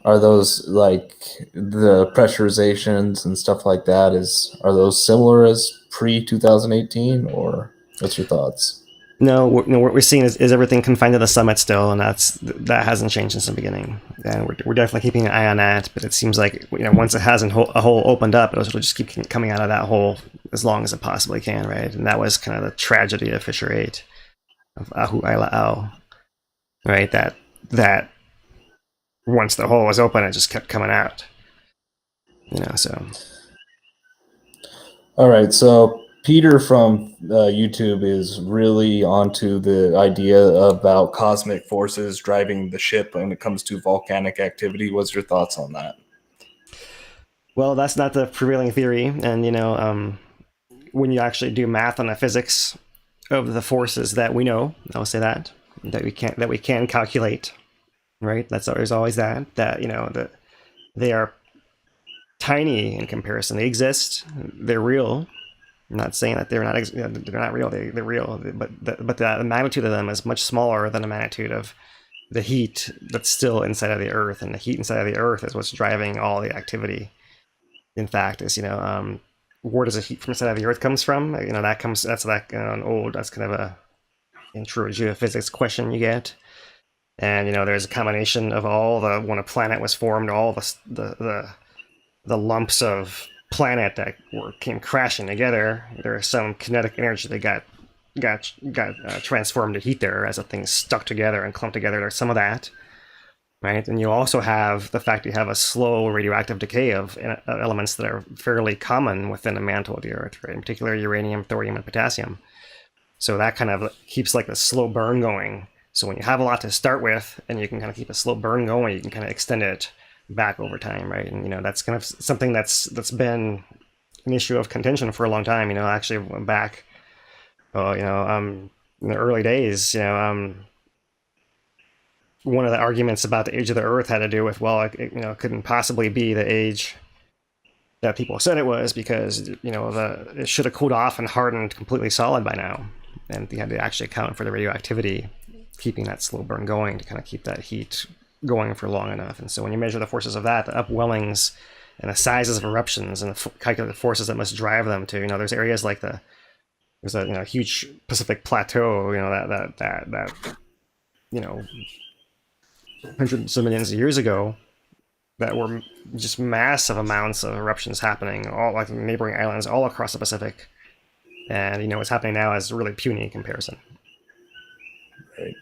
Are those like the pressurizations and stuff like that? Are those similar as pre 2018, or what's your thoughts? No, what we're seeing is everything confined to the summit still, and that hasn't changed since the beginning. And we're definitely keeping an eye on that. But it seems like once it hasn't a hole opened up, it'll just keep coming out of that hole as long as it possibly can, right? And that was kind of the tragedy of Fissure 8 of Ahu'aila'au, right? That once the hole was open, it just kept coming out. So. All right, so Peter from YouTube is really onto the idea about cosmic forces driving the ship when it comes to volcanic activity. What's your thoughts on that? Well, that's not the prevailing theory, and when you actually do math on the physics of the forces that we know, I'll say that we can calculate, right? There's always that they are tiny in comparison. They exist, they're real. I'm not saying that they're not real. They're real, but the magnitude of them is much smaller than the magnitude of the heat that's still inside of the Earth, and the heat inside of the Earth is what's driving all the activity. In fact, is where does the heat from inside of the Earth comes from? That's kind of a intro geophysics question you get, and there's a combination of when a planet was formed, all the lumps of planet that came crashing together. There's some kinetic energy that got transformed to heat there as the things stuck together and clumped together. There's some of that, right? And you also have the fact you have a slow radioactive decay of elements that are fairly common within the mantle of the Earth, right? In particular, uranium, thorium, and potassium. So that kind of keeps like the slow burn going. So when you have a lot to start with, and you can kind of keep a slow burn going, you can kind of extend it back over time, right? And that's kind of something that's been an issue of contention for a long time. Actually went back, in the early days. One of the arguments about the age of the Earth had to do with, it couldn't possibly be the age that people said it was, because it should have cooled off and hardened completely solid by now, and you had to actually account for the radioactivity keeping that slow burn going to kind of keep that heat going for long enough. And so when you measure the forces of that, the upwellings and the sizes of eruptions and the calculate the forces that must drive them to, there's areas like there's a huge Pacific plateau, that hundreds of millions of years ago, that were just massive amounts of eruptions happening, all like neighboring islands all across the Pacific. And what's happening now is really puny in comparison. Right.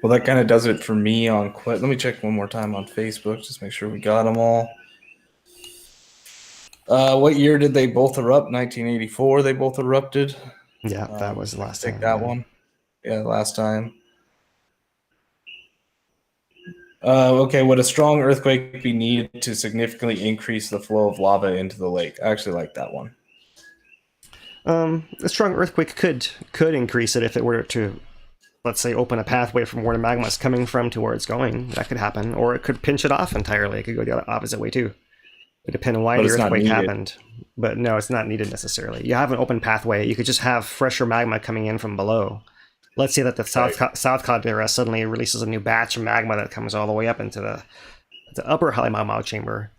Well, that kind of does it for me on let me check one more time on Facebook, just make sure we got them all. What year did they both erupt? 1984 they both erupted. Yeah, that was the last time. Take that one. Yeah, last time. Okay, would a strong earthquake be needed to significantly increase the flow of lava into the lake? I actually like that one. A strong earthquake could increase it if it were to, let's say, open a pathway from where the magma is coming from to where it's going. That could happen. Or it could pinch it off entirely. It could go the opposite way too. It depends on why the earthquake happened. But no, it's not needed necessarily. You have an open pathway. You could just have fresher magma coming in from below. Let's say that the South Caldera suddenly releases a new batch of magma that comes all the way up into the upper Halemaumau chamber.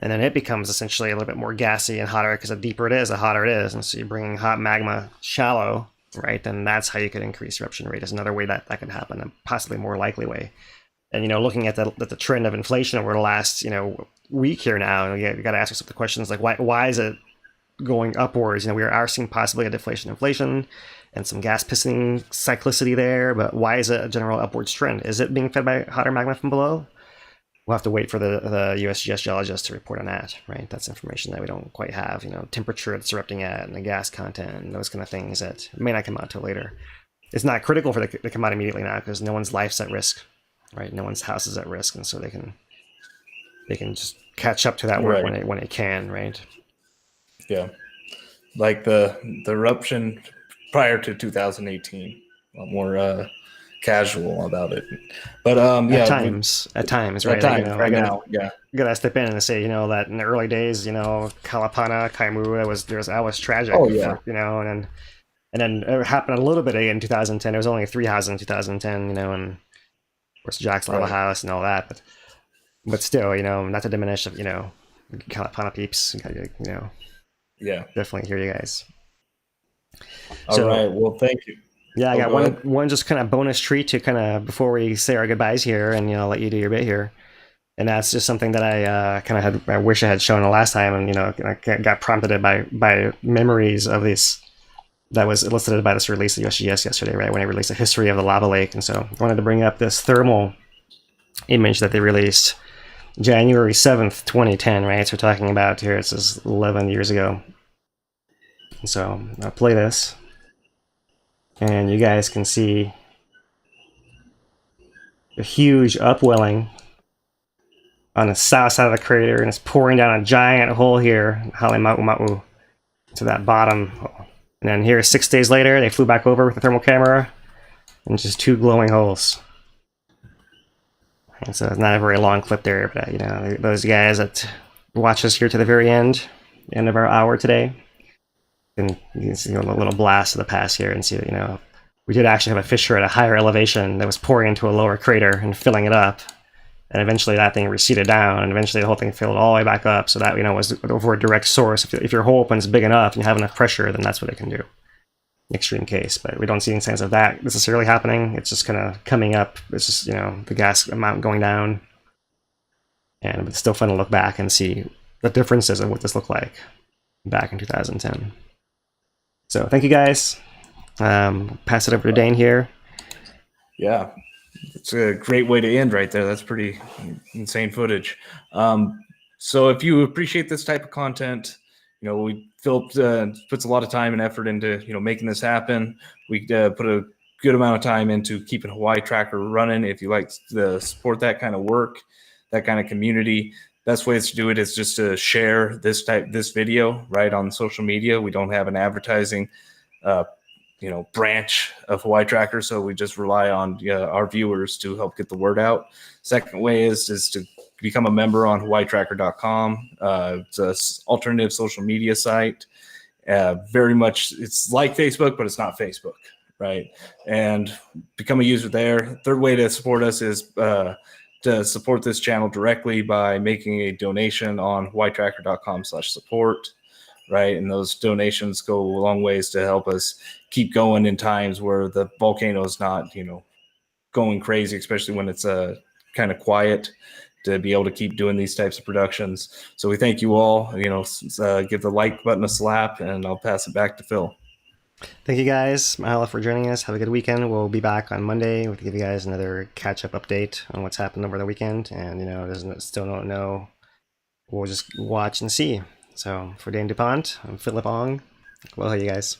And then it becomes essentially a little bit more gassy and hotter, because the deeper it is, the hotter it is. And so you're bringing hot magma shallow, right? Then that's how you could increase eruption rate. Is another way that could happen, and possibly more likely way. And looking at the trend of inflation over the last week here now, you got to ask yourself the questions like why is it going upwards? We are seeing possibly a deflation inflation and some gas piston cyclicity there, but why is it a general upwards trend? Is it being fed by hotter magma from below? we'll have to wait for the USGS geologist to report on that, right? That's information that we don't quite have, you know, temperature it's erupting at and the gas content and those kind of things that may not come out till later. It's not critical for it to come out immediately now because no one's life's at risk, right? No one's house is at risk, and so they can just catch up to that work when it can, right? Yeah, like the eruption prior to 2018, a lot more casual about it. But at times, right? Right now, yeah. Gotta step in and say, you know, that in the early days, you know, Kalapana, Kaimuru, that was tragic. Oh yeah. You know, and then it happened a little bit in 2010. There was only 3 houses in 2010, you know, and of course Jack's Lava House and all that, but still, you know, not to diminish, you know, Kalapana peeps, you know. Yeah, definitely hear you guys. All right, well, thank you. Yeah, I got one just kind of bonus treat to kind of before we say our goodbyes here, and you know, let you do your bit here. And that's just something that I wish I had shown the last time, and you know, I got prompted by memories of this that was elicited by this release of USGS yesterday, right, when I released a history of the lava lake. And so I wanted to bring up this thermal image that they released January 7th, 2010, right? So we're talking about here, it says 11 years ago. And so I'll play this, and you guys can see a huge upwelling on the south side of the crater, and it's pouring down a giant hole here, Halema'uma'u, to that bottom hole. And then here, 6 days later, they flew back over with the thermal camera, and just 2 glowing holes. And so it's not a very long clip there, but you know, those guys that watch us here to the very end of our hour today, and you can see a little blast of the past here and see that, you know, we did actually have a fissure at a higher elevation that was pouring into a lower crater and filling it up. And eventually that thing receded down, and eventually the whole thing filled all the way back up. So that, you know, was over a direct source. If your hole opens big enough and you have enough pressure, then that's what it can do. Extreme case, but we don't see any signs of that necessarily happening. It's just kind of coming up. It's just, you know, the gas amount going down, and it's still fun to look back and see the differences of what this looked like back in 2010. So thank you guys. Pass it over to Dane here. Yeah, it's a great way to end right there. That's pretty insane footage. So if you appreciate this type of content, you know, Philip puts a lot of time and effort into, you know, making this happen. We put a good amount of time into keeping Hawaii Tracker running. If you like to support that kind of work, that kind of community, best ways to do it is just to share this video right on social media. We don't have an advertising, you know, branch of Hawaii Tracker, so we just rely on our viewers to help get the word out. Second way is to become a member on hawaiitracker.com. It's an alternative social media site. Very much, it's like Facebook, but it's not Facebook, right? And become a user there. Third way to support us is to support this channel directly by making a donation on hawaiitracker.com/support, right? And those donations go a long ways to help us keep going in times where the volcano is not, you know, going crazy, especially when it's kind of quiet, to be able to keep doing these types of productions. So we thank you all. You know, give the like button a slap, and I'll pass it back to Phil. Thank you guys, mahalo, for joining us. Have a good weekend. We'll be back on Monday to give you guys another catch-up update on what's happened over the weekend. And, you know, still don't know. We'll just watch and see. So for Dane DuPont, I'm Philip Ong. Aloha, you guys.